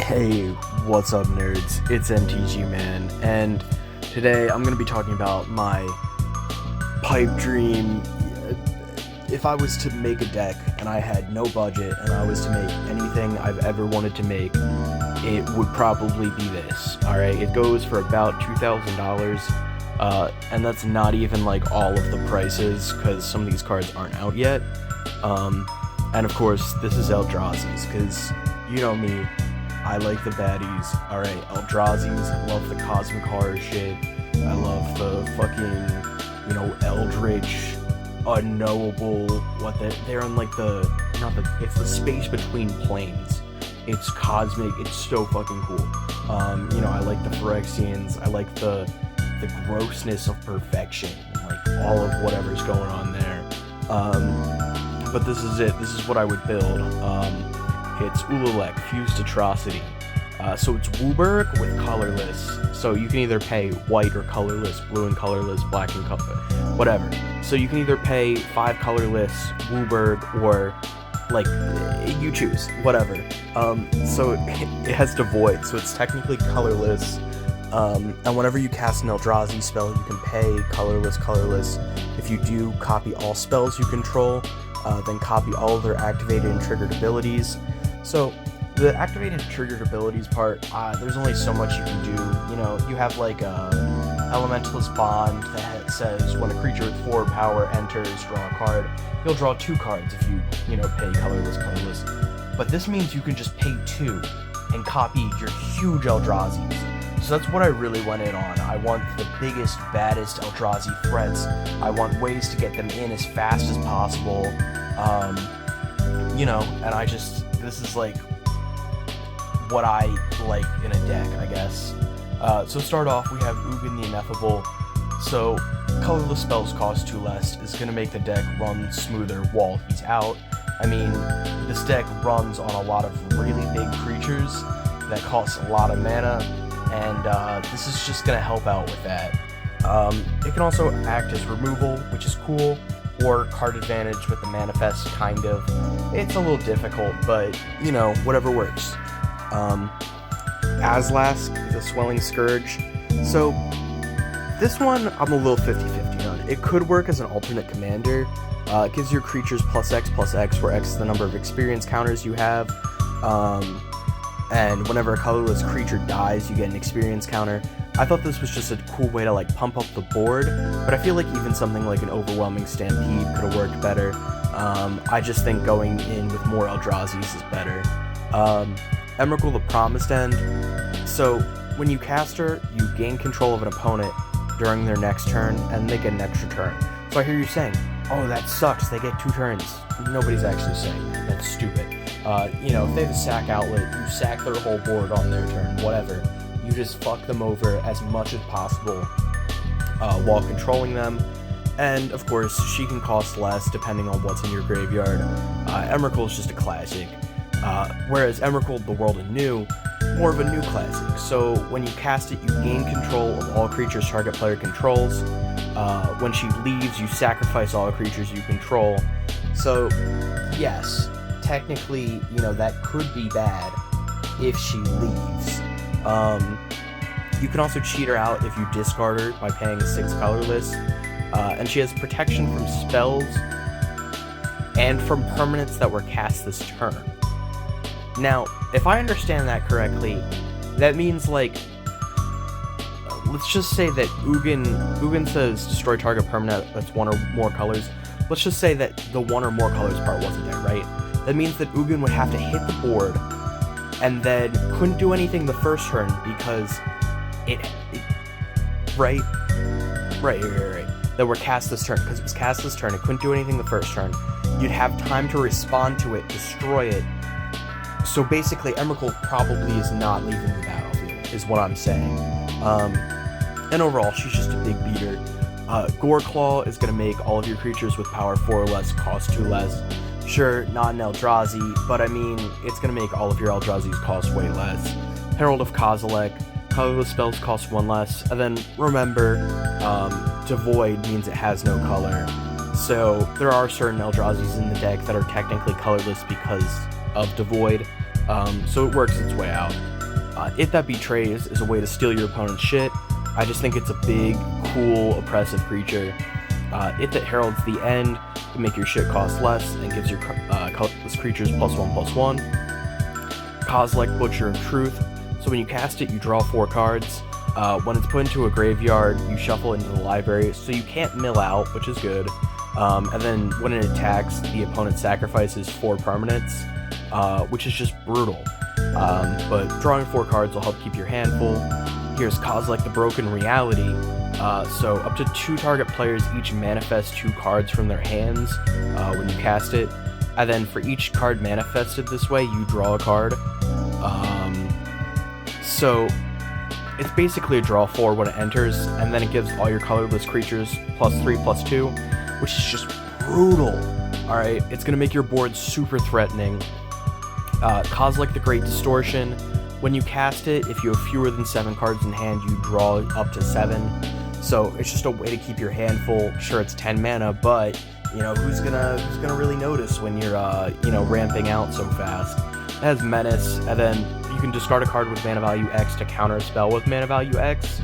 Hey, what's up, nerds? It's MTG Man, and today I'm going to be talking about my pipe dream. If I was to make a deck and I had no budget and I was to make anything I've ever wanted to make, it would probably be this. Alright, it goes for about $2,000, and that's not even like all of the prices because some of these cards aren't out yet. And of course, this is Eldrazi's because you know me. I like the baddies. Alright, Eldrazi's, I love the Cosmic Horror shit. I love the fucking, Eldritch, unknowable, they're in like it's the space between planes. It's cosmic, it's so fucking cool. I like the Phyrexians, I like the grossness of perfection, and like all of whatever's going on there. But this is it, this is what I would build. It's ulalek, fused atrocity. So it's Wooburg with colorless. So you can either pay white or colorless, blue and colorless, black and whatever. So you can either pay 5 colorless Wooburg or like you choose, whatever. So it has devoid, so it's technically colorless. And whenever you cast an Eldrazi spell, you can pay colorless. If you do copy all spells you control, then copy all of their activated and triggered abilities. So the activated and triggered abilities part, there's only so much you can do. You have like Elementalist Bond that says when a creature with 4 power enters, draw a card. You'll draw 2 cards if you pay colorless. But this means you can just pay 2 and copy your huge Eldrazi's. So that's what I really went in on. I want the biggest, baddest Eldrazi threats. I want ways to get them in as fast as possible. And this is like what I like in a deck, I guess. So start off, we have Ugin the Ineffable. So colorless spells cost 2 less is going to make the deck run smoother while he's out. I mean, this deck runs on a lot of really big creatures that cost a lot of mana, and this is just going to help out with that. It can also act as removal, which is cool, or card advantage with the manifest, kind of. It's a little difficult, but, whatever works. Aslask, the Swelling Scourge. So, this one, I'm a little 50-50 on. It could work as an alternate commander. It gives your creatures +X, where X is the number of experience counters you have. And whenever a colorless creature dies, you get an experience counter. I thought this was just a cool way to like pump up the board, but I feel like even something like an Overwhelming Stampede could have worked better. I just think going in with more Eldrazi's is better. Emrakul the Promised End. So when you cast her, you gain control of an opponent during their next turn, and they get an extra turn. So I hear you saying, oh, that sucks, they get 2 turns. Nobody's actually saying that. That's stupid. If they have a sack outlet, you sack their whole board on their turn, whatever. You just fuck them over as much as possible while controlling them. And, of course, she can cost less depending on what's in your graveyard. Emrakul is just a classic. Whereas Emrakul, the World Anew, more of a new classic. So when you cast it, you gain control of all creatures target player controls. When she leaves, you sacrifice all creatures you control. So, yes, technically, that could be bad if she leaves. You can also cheat her out if you discard her by paying 6 colorless. And she has protection from spells and from permanents that were cast this turn. Now, if I understand that correctly, that means, like, let's just say that Ugin says destroy target permanent that's 1 or more colors. Let's just say that the 1 or more colors part wasn't there, right? That means that Ugin would have to hit the board and then couldn't do anything the first turn because right. That were cast this turn. Because it was cast this turn, it couldn't do anything the first turn. You'd have time to respond to it, destroy it. So basically, Emrakul probably is not leaving the battlefield, is what I'm saying. And overall, she's just a big beater. Goreclaw is going to make all of your creatures with power 4 or less cost 2 less. Sure, not an Eldrazi, but I mean, it's going to make all of your Eldrazi's cost way less. Herald of Kozilek, colorless spells cost 1 less, and then remember, Devoid means it has no color. So there are certain Eldrazi's in the deck that are technically colorless because of Devoid. so it works its way out. It That Betrays is a way to steal your opponent's shit. I just think it's a big, cool, oppressive creature. It That Heralds the End can make your shit cost less and gives your colorless creatures +1/+1. Kozilek, Butcher of Truth. So when you cast it, you draw 4 cards. When it's put into a graveyard, you shuffle into the library, so you can't mill out, which is good. And then when it attacks, the opponent sacrifices 4 permanents, which is just brutal. But drawing 4 cards will help keep your hand full. Here's Kozilek the Broken Reality. So up to 2 target players each manifest 2 cards from their hands when you cast it. And then for each card manifested this way, you draw a card. So it's basically a draw 4 when it enters, and then it gives all your colorless creatures +3/+2, which is just brutal. Alright, it's gonna make your board super threatening. Kozilek the Great Distortion. When you cast it, if you have fewer than 7 cards in hand, you draw up to 7. So it's just a way to keep your hand full. Sure, it's 10 mana, but you know who's gonna really notice when you're ramping out so fast. It has Menace, and then you can discard a card with mana value X to counter a spell with mana value X.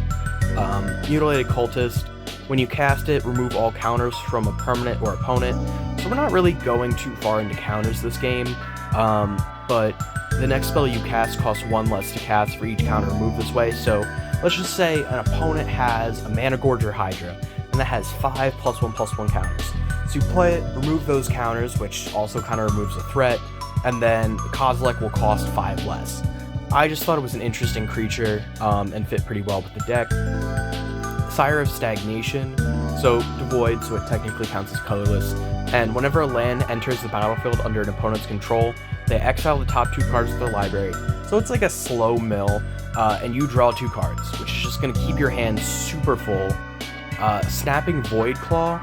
Mutilated Cultist. When you cast it, remove all counters from a permanent or opponent. So we're not really going too far into counters this game, but the next spell you cast costs 1 less to cast for each counter removed this way. So let's just say an opponent has a Mana Gorge or Hydra, and that has 5 +1/+1 counters. So you play it, remove those counters, which also kind of removes a threat, and then Kozilek will cost 5 less. I just thought it was an interesting creature, and fit pretty well with the deck. Sire of Stagnation, so devoid, so it technically counts as colorless, and whenever a land enters the battlefield under an opponent's control, they exile the top 2 cards of their library. So it's like a slow mill, and you draw 2 cards, which is just going to keep your hand super full. Snapping Void Claw,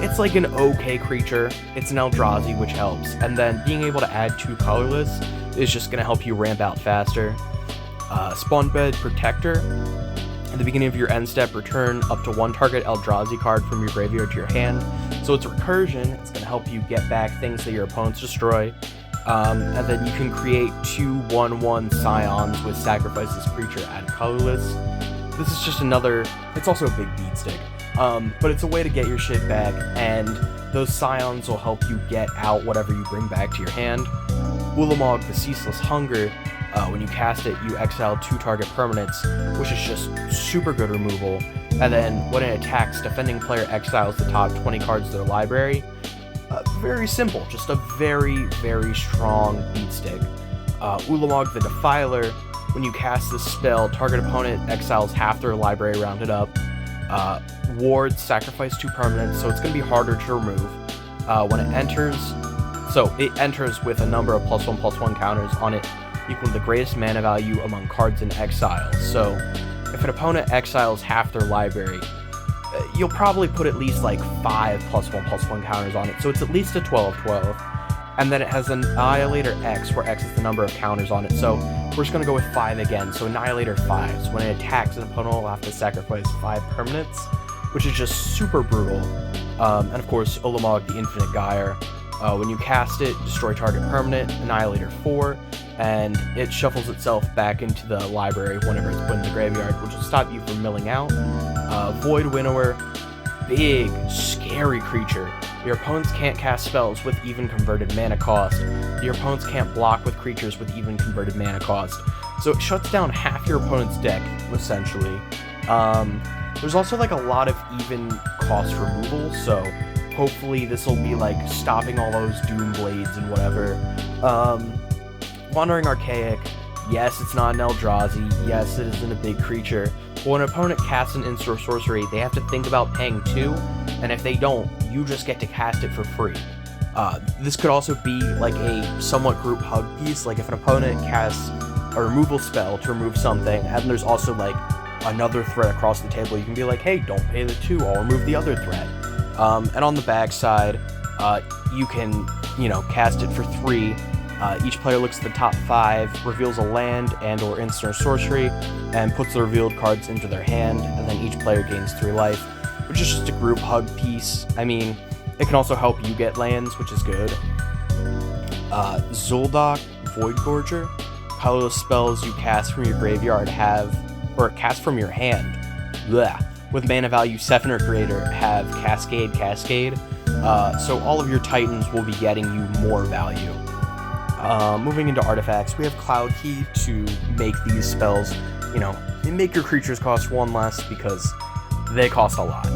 it's like an okay creature. It's an Eldrazi, which helps, and then being able to add 2 colorless is just going to help you ramp out faster. Spawnbed Protector. At the beginning of your end step, return up to 1 target Eldrazi card from your graveyard to your hand. So it's recursion. It's going to help you get back things that your opponents destroy. And then you can create 2 1/1 Scions with sacrifice this creature, add colorless. This is just another, it's also a big beat stick. But it's a way to get your shit back, and those Scions will help you get out whatever you bring back to your hand. Ulamog the Ceaseless Hunger. When you cast it, you exile 2 target permanents, which is just super good removal. And then when it attacks, defending player exiles the top 20 cards of their library. Very simple, just a very, very strong beat stick. Ulamog the Defiler. When you cast this spell, target opponent exiles half their library rounded up. Ward, sacrifice 2 permanents, so it's going to be harder to remove. When it enters, so it enters with a number of +1/+1 counters on it equal to the greatest mana value among cards in exile. So if an opponent exiles half their library, you'll probably put at least like 5 +1/+1 counters on it, so it's at least a 12/12. And then it has Annihilator X, where X is the number of counters on it, so we're just going to go with 5 again, so Annihilator 5. So when it attacks, an opponent will have to sacrifice 5 permanents, which is just super brutal. And of course, Ulamog the Infinite Gyre. When you cast it, destroy target permanent, Annihilator 4, and it shuffles itself back into the library whenever it's put in the graveyard, which will stop you from milling out. Void Winnower, big, scary creature. Your opponents can't cast spells with even converted mana cost. Your opponents can't block with creatures with even converted mana cost. So it shuts down half your opponent's deck, essentially. There's also like a lot of even cost removal, so hopefully this will be like stopping all those Doom Blades and whatever. Wandering Archaic, yes, it's not an Eldrazi, yes, it isn't a big creature, but when an opponent casts an instant or sorcery, they have to think about paying 2, and if they don't, you just get to cast it for free. This could also be like a somewhat group hug piece, like if an opponent casts a removal spell to remove something, and there's also like another threat across the table, you can be like, hey, don't pay the 2, I'll remove the other threat. And on the backside, you can, cast it for 3. Each player looks at the top 5, reveals a land and or instant or sorcery, and puts the revealed cards into their hand, and then each player gains 3 life, which is just a group hug piece. I mean, it can also help you get lands, which is good. Zul'Dok, Void Gorger. Colorless spells you cast from your graveyard cast from your hand, with mana value 7 or greater, have Cascade. So all of your Titans will be getting you more value. Moving into artifacts, we have Cloud Key to make these spells, make your creatures cost 1 less because they cost a lot.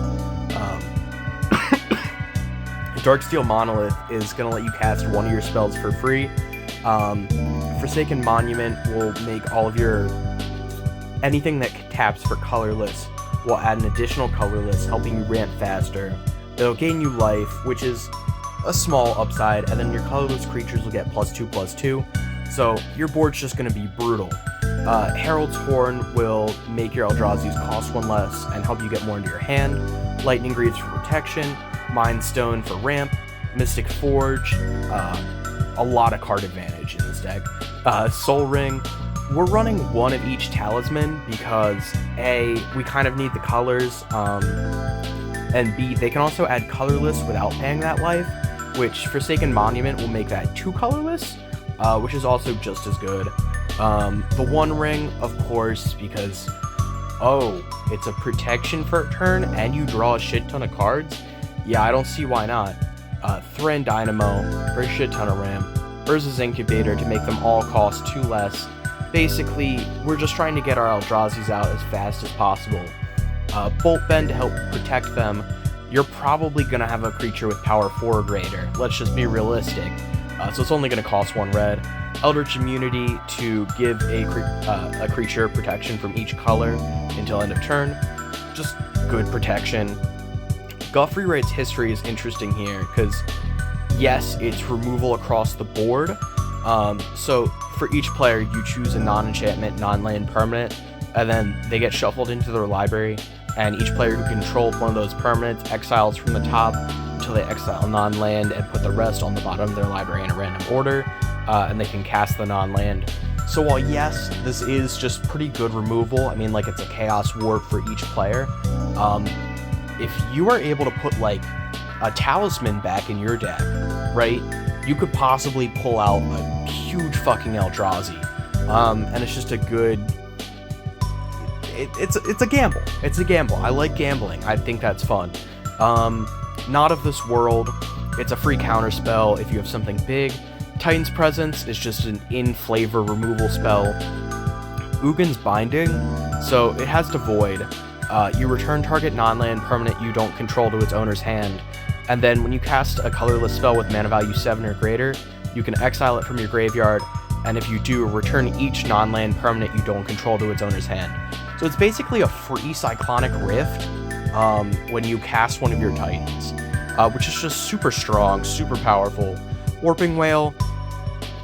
Darksteel Monolith is going to let you cast 1 of your spells for free. Forsaken Monument will make all of anything that taps for colorless will add an additional colorless, helping you ramp faster. It'll gain you life, which is a small upside, and then your colorless creatures will get +2/+2, so your board's just going to be brutal. Herald's Horn will make your Eldrazi's cost 1 less and help you get more into your hand. Lightning Greaves for protection, Mind Stone for ramp, Mystic Forge, a lot of card advantage in this deck. Soul Ring, we're running 1 of each talisman because A, we kind of need the colors, and B, they can also add colorless without paying that life, which Forsaken Monument will make that 2 colorless, which is also just as good. The One Ring, of course, because, it's a protection for a turn and you draw a shit ton of cards. Yeah, I don't see why not. Thran Dynamo for a shit ton of ramp. Urza's Incubator to make them all cost 2 less. Basically, we're just trying to get our Eldrazi's out as fast as possible. Bolt Bend to help protect them. You're probably going to have a creature with power 4 or greater. Let's just be realistic. So it's only going to cost 1 red. Eldritch Immunity to give a creature protection from each color until end of turn. Just good protection. Guthrie Wright's History is interesting here because, yes, it's removal across the board. So for each player, you choose a non-enchantment, non-land permanent, and then they get shuffled into their library, and each player who controlled one of those permanents exiles from the top until they exile non-land and put the rest on the bottom of their library in a random order, and they can cast the non-land. So while yes, this is just pretty good removal, I mean, like, it's a Chaos Warp for each player, if you are able to put, like, a talisman back in your deck, right, you could possibly pull out a huge fucking Eldrazi. And it's just a good... It's a gamble. It's a gamble. I like gambling. I think that's fun. Not of This World. It's a free counter spell if you have something big. Titan's Presence is just an in-flavor removal spell. Ugin's Binding, so it has to void. You return target non-land permanent you don't control to its owner's hand, and then when you cast a colorless spell with mana value 7 or greater, you can exile it from your graveyard, and if you do, return each non-land permanent you don't control to its owner's hand. So it's basically a free Cyclonic Rift when you cast one of your Titans, which is just super strong, super powerful. Warping Whale,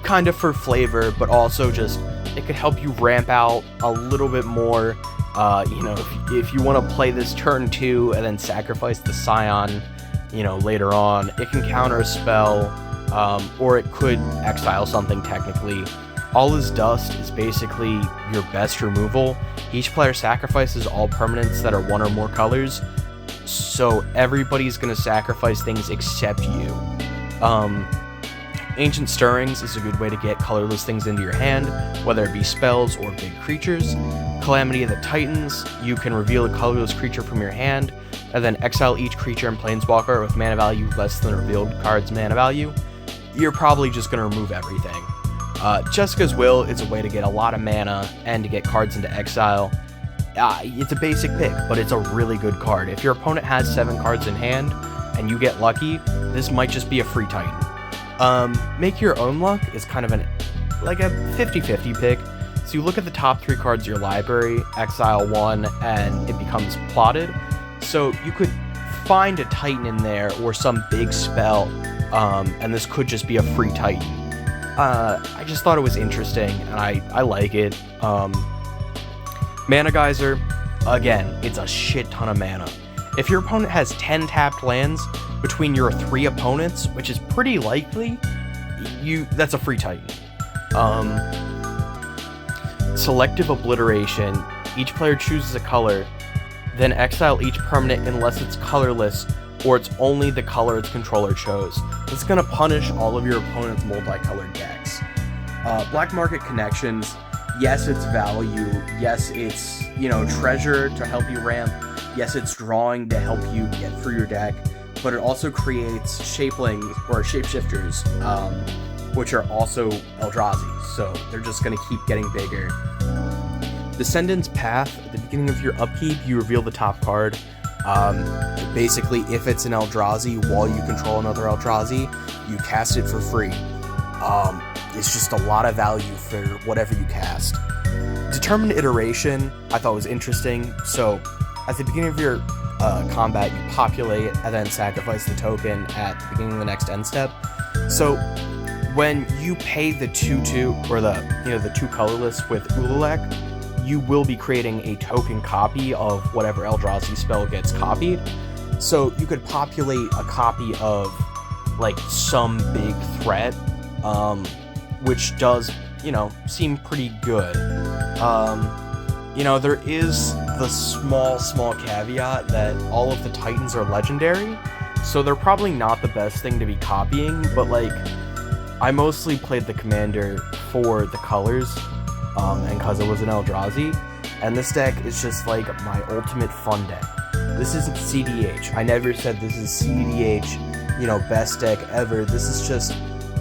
kind of for flavor, but also just, it could help you ramp out a little bit more. If you want to play this turn 2 and then sacrifice the Scion, later on, it can counter a spell, or it could exile something technically. All Is Dust is basically your best removal. Each player sacrifices all permanents that are 1 or more colors, so everybody's going to sacrifice things except you. Ancient Stirrings is a good way to get colorless things into your hand, whether it be spells or big creatures. Calamity of the Titans, you can reveal a colorless creature from your hand, and then exile each creature and planeswalker with mana value less than the revealed card's mana value. You're probably just going to remove everything. Jessica's Will is a way to get a lot of mana and to get cards into exile. It's a basic pick, but it's a really good card. If your opponent has 7 cards in hand and you get lucky, this might just be a free Titan. Make Your Own Luck is kind of a 50-50 pick. So you look at the top 3 cards of your library, exile 1, and it becomes plotted. So you could find a Titan in there or some big spell, and this could just be a free Titan. I just thought it was interesting, and I like it. Mana Geyser, again, it's a shit ton of mana. If your opponent has 10 tapped lands between your 3 opponents, which is pretty likely, that's a free Titan. Selective Obliteration, each player chooses a color, then exile each permanent unless it's colorless or it's only the color its controller chose. This is going to punish all of your opponent's multicolored decks. Black market connections, yes, it's value. Yes, it's, treasure to help you ramp. Yes, it's drawing to help you get through your deck. But it also creates shapelings or shapeshifters, which are also Eldrazi. So they're just going to keep getting bigger. Descendant's Path, at the beginning of your upkeep, you reveal the top card. Basically, if it's an Eldrazi while you control another Eldrazi, you cast it for free. It's just a lot of value for whatever you cast. Determined Iteration, I thought was interesting. So, at the beginning of your combat, you populate and then sacrifice the token at the beginning of the next end step. So, when you pay the 2/2 or the 2 colorless with ulalek, you will be creating a token copy of whatever Eldrazi spell gets copied. So you could populate a copy of like some big threat, which does, seem pretty good. There is the small caveat that all of the Titans are legendary, so they're probably not the best thing to be copying, but like, I mostly played the commander for the colors, and because it was an Eldrazi, and this deck is just like my ultimate fun deck. This isn't CDH. I never said this is CDH, best deck ever. This is just,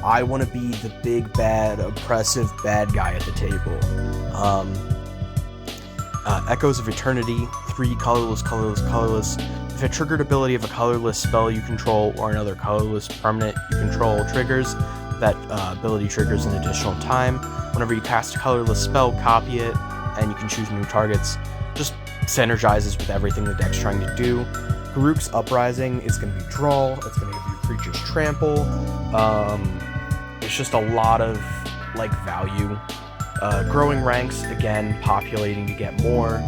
I want to be the big, bad, oppressive bad guy at the table. Echoes of Eternity, 3 colorless. If a triggered ability of a colorless spell you control or another colorless permanent you control triggers, that ability triggers an additional time. Whenever you cast a colorless spell, copy it, and you can choose new targets. Just synergizes with everything the deck's trying to do. Garruk's Uprising is going to be draw. It's going to give your creatures trample. It's just a lot of value. Growing Ranks, again, populating to get more.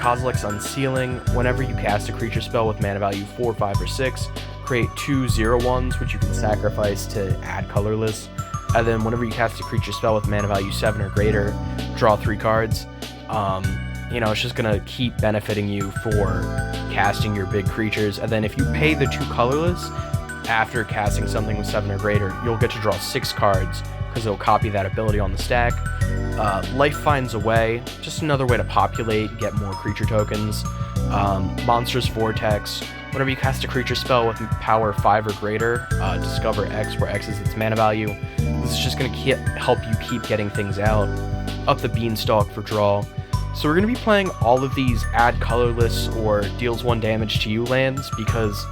Kozilek's Unsealing. Whenever you cast a creature spell with mana value 4, 5, or 6, create 2 0/1s, which you can sacrifice to add colorless. And then whenever you cast a creature spell with mana value 7 or greater, draw 3 cards. It's just going to keep benefiting you for casting your big creatures. And then if you pay the 2 colorless, after casting something with 7 or greater, you'll get to draw 6 cards, because it'll copy that ability on the stack. Life Finds a Way, just another way to populate, get more creature tokens. Monstrous Vortex, whenever you cast a creature spell with power 5 or greater, discover X, where X is its mana value. This is just going to help you keep getting things out. Up the Beanstalk for draw. So we're going to be playing all of these add colorless or deals 1 damage to you lands, because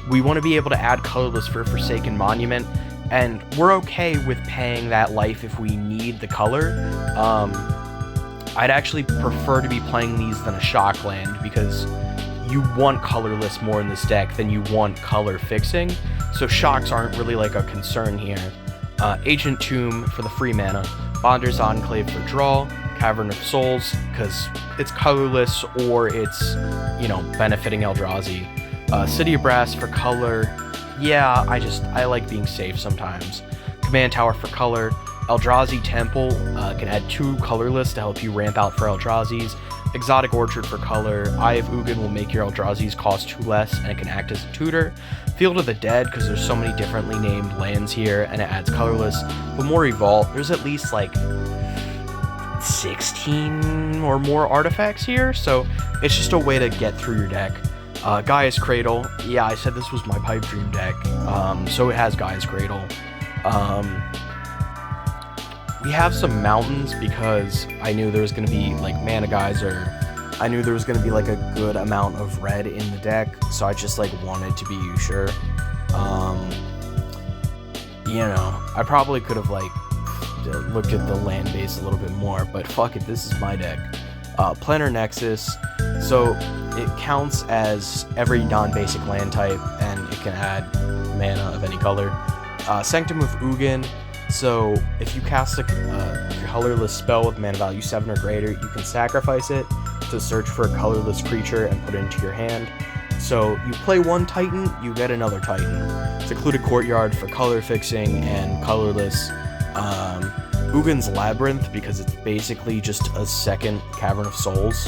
we want to be able to add colorless for Forsaken Monument, and we're okay with paying that life if we need the color. I'd actually prefer to be playing these than a shock land, because you want colorless more in this deck than you want color fixing, so shocks aren't really like a concern here. Ancient Tomb for the free mana, Bonder's Enclave for draw, Cavern of Souls, because it's colorless or it's, benefiting Eldrazi. City of Brass for color, yeah, I like being safe sometimes. Command Tower for color, Eldrazi Temple can add 2 colorless to help you ramp out for Eldrazi's. Exotic Orchard for color, Eye of Ugin will make your Eldrazi's cost 2 less, and it can act as a tutor. Field of the Dead, because there's so many differently named lands here, and it adds colorless. But more Vault, there's at least 16 or more artifacts here, so it's just a way to get through your deck. Gaia's Cradle, yeah, I said this was my Pipe Dream deck, so it has Gaia's Cradle. We have some mountains, because I knew there was going to be Mana Geyser. I knew there was going to be a good amount of red in the deck, so I just wanted to be sure. I probably could have looked at the land base a little bit more, but fuck it, this is my deck. Planar Nexus, so it counts as every non-basic land type, and it can add mana of any color. Sanctum of Ugin, so if you cast a colorless spell with mana value 7 or greater, you can sacrifice it to search for a colorless creature and put it into your hand. So you play 1 Titan, you get another Titan. Secluded Courtyard for color fixing and colorless. Ugin's Labyrinth, because it's basically just a second Cavern of Souls.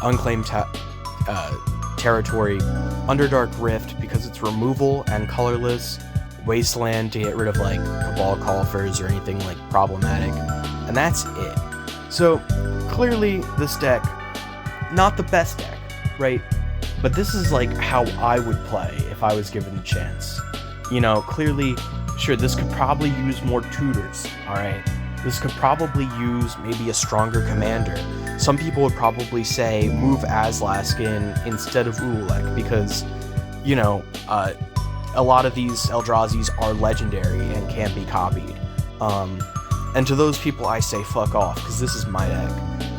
Unclaimed Territory. Underdark Rift, because it's removal and colorless. Wasteland to get rid of like Cabal Coffers or anything like problematic, and that's it. So clearly this deck, not the best deck, right? But this is like how I would play if I was given the chance. You know, clearly, sure, this could probably use more tutors, alright? This could probably use maybe a stronger commander. Some people would probably say move Azlaskin instead of Ulalek because, you know, a lot of these Eldrazi's are legendary and can't be copied. And to those people I say fuck off, because this is my deck.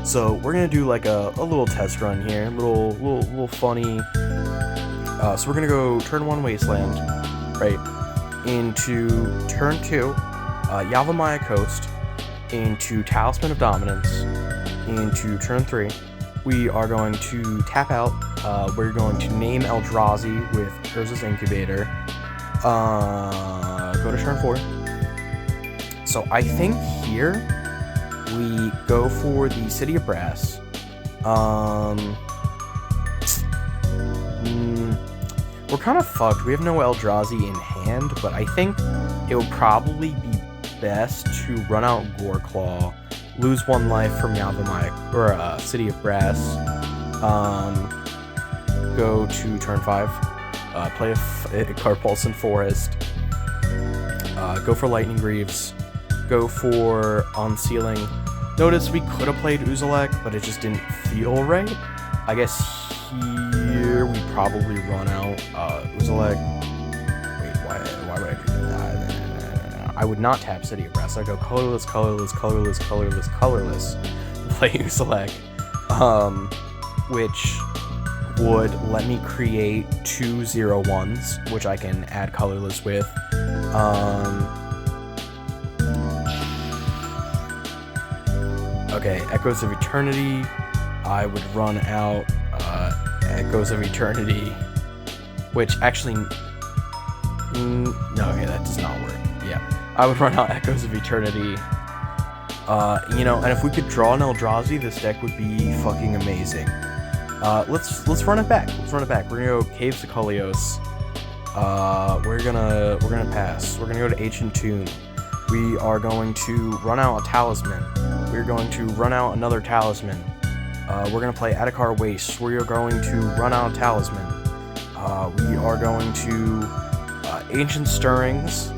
So we're gonna do like a little test run here, little funny. So we're gonna go turn 1 Wasteland, right, into turn 2, Yavimaya Coast, into Talisman of Dominance, into turn 3. We are going to tap out. We're going to name Eldrazi with Urza's Incubator. Go to turn 4. So I think here we go for the City of Brass. We're kind of fucked. We have no Eldrazi in hand, but I think it would probably be best to run out Goreclaw, lose 1 life from Yavimaya, or City of Brass, go to turn 5, play a Carpulsan Forest, go for Lightning Greaves, go for Unsealing. Notice we could have played Ulalek, but it just didn't feel right. I guess here we probably run out Ulalek. Wait, why would I do that? I would not tap City of Brass. I'd go colorless, colorless, colorless, colorless, colorless, play Ulalek, which would let me create 2 0/1s, which I can add colorless with. Okay, Echoes of Eternity. I would run out Echoes of Eternity, which actually, no, okay, that does not work. Yeah, I would run out Echoes of Eternity. You know, and if we could draw an Eldrazi, this deck would be fucking amazing. Let's run it back. Let's run it back. We're gonna go Caves of Kalios. We're gonna pass. We're gonna go to Ancient Tomb. We are going to run out a Talisman. We're going to run out another Talisman. We're gonna play Adakar Waste. We are going to run out a Talisman. We are going to Ancient Stirrings.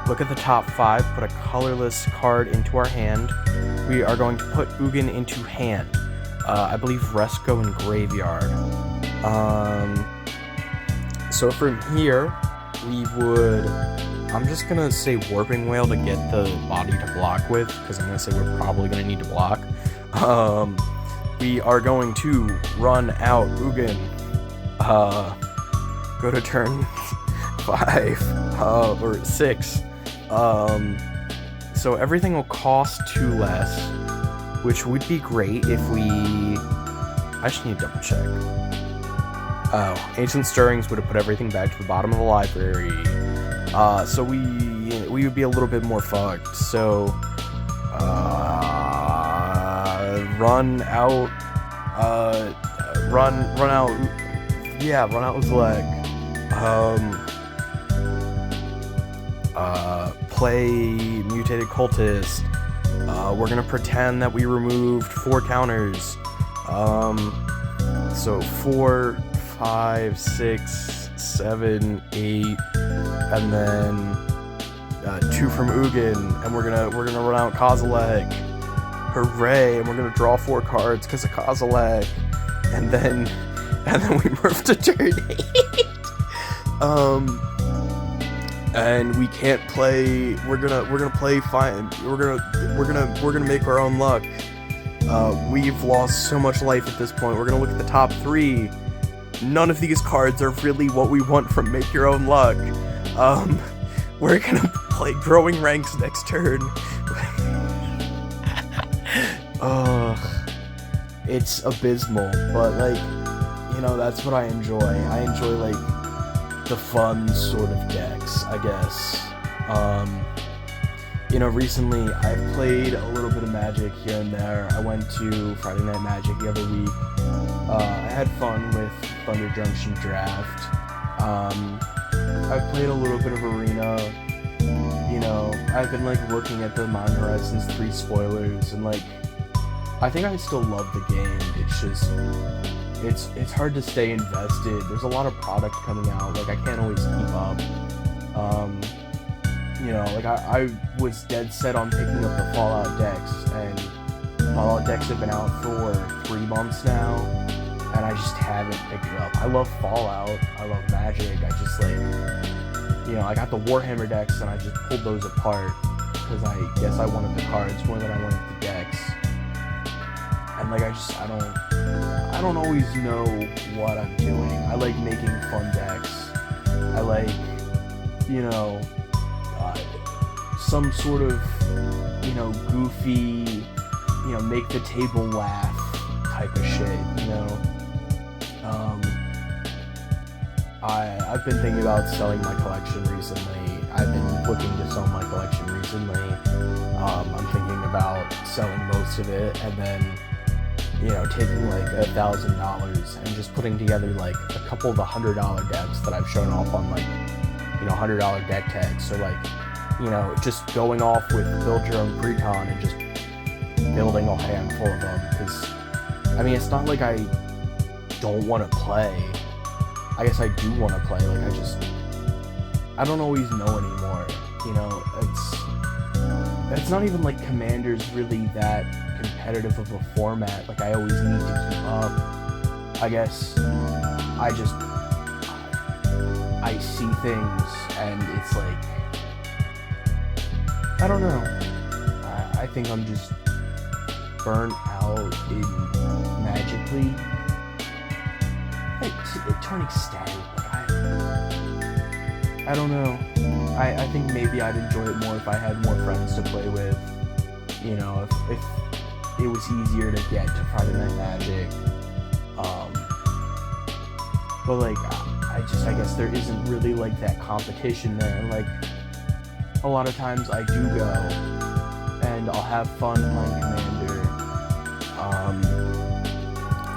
Look at the top 5. Put a colorless card into our hand. We are going to put Ugin into hand. I believe Resco in Graveyard. So from here, we would... I'm just gonna say Warping Whale to get the body to block with, because I'm gonna say we're probably gonna need to block. We are going to run out Ugin. Go to turn 5 or 6. So everything will cost 2 less, which would be great if we... I just need to double check. Oh, Ancient Stirrings would have put everything back to the bottom of the library. So we would be a little bit more fucked. So run out Ulalek. Play Mutated Cultist. We're gonna pretend that we removed 4 counters. So 4, 5, 6, 7, 8, and then 2 from Ugin, and we're gonna run out Kozilek. Hooray! And we're gonna draw 4 cards because of Kozilek, and then we move to turn 8. And we can't play. We're gonna play fine. We're gonna make our own luck. We've lost so much life at this point. We're gonna look at the top 3. None of these cards are really what we want from Make Your Own Luck. We're gonna play Growing Ranks next turn. It's abysmal, but like, you know, that's what I enjoy. I enjoy like the fun sort of decks, I guess. You know, recently I've played a little bit of Magic here and there. I went to Friday Night Magic the other week. I had fun with Thunder Junction Draft. I've played a little bit of Arena. You know, I've been like looking at the Modern Horizons 3 spoilers, and like, I think I still love the game. It's just, it's hard to stay invested. There's a lot of product coming out. Like, I can't always keep up. You know, like I was dead set on picking up the Fallout decks, and Fallout decks have been out for 3 months now, and I just haven't picked it up. I love Fallout. I love Magic. I just like, you know, I got the Warhammer decks, and I just pulled those apart because I guess I wanted the cards more than I wanted the decks. And like, I don't always know what I'm doing. I like making fun decks. I like, you know, some sort of, you know, goofy, you know, make the table laugh type of shit, you know. I've been thinking about selling my collection recently. I've been looking to sell my collection recently. I'm thinking about selling most of it, and then, you know, taking like $1,000 and just putting together like a couple of the $100 decks that I've shown off on, like, you know, $100 deck tags. So like, you know, just going off with build your own precon and just building a handful of them. Because, I mean, it's not like I don't want to play. I guess I do want to play. Like, I don't always know anymore. You know, it's not even like Commander's really that competitive of a format. Like, I always need to keep up. I guess I see things, and it's like, I don't know. I think I'm just burnt out in Magically. It's turning static. Like, I don't know. I think maybe I'd enjoy it more if I had more friends to play with. You know, if it was easier to get to Friday Night Magic. But like, I guess there isn't really like that competition there. Like, a lot of times I do go, and I'll have fun playing Commander.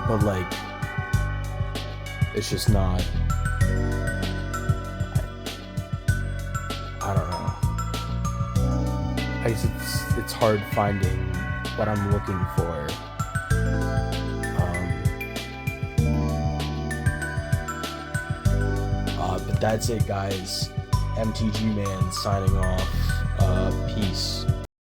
But like, it's just not. I don't know. I guess it's hard finding what I'm looking for. But that's it, guys. MTG Man signing off. Peace.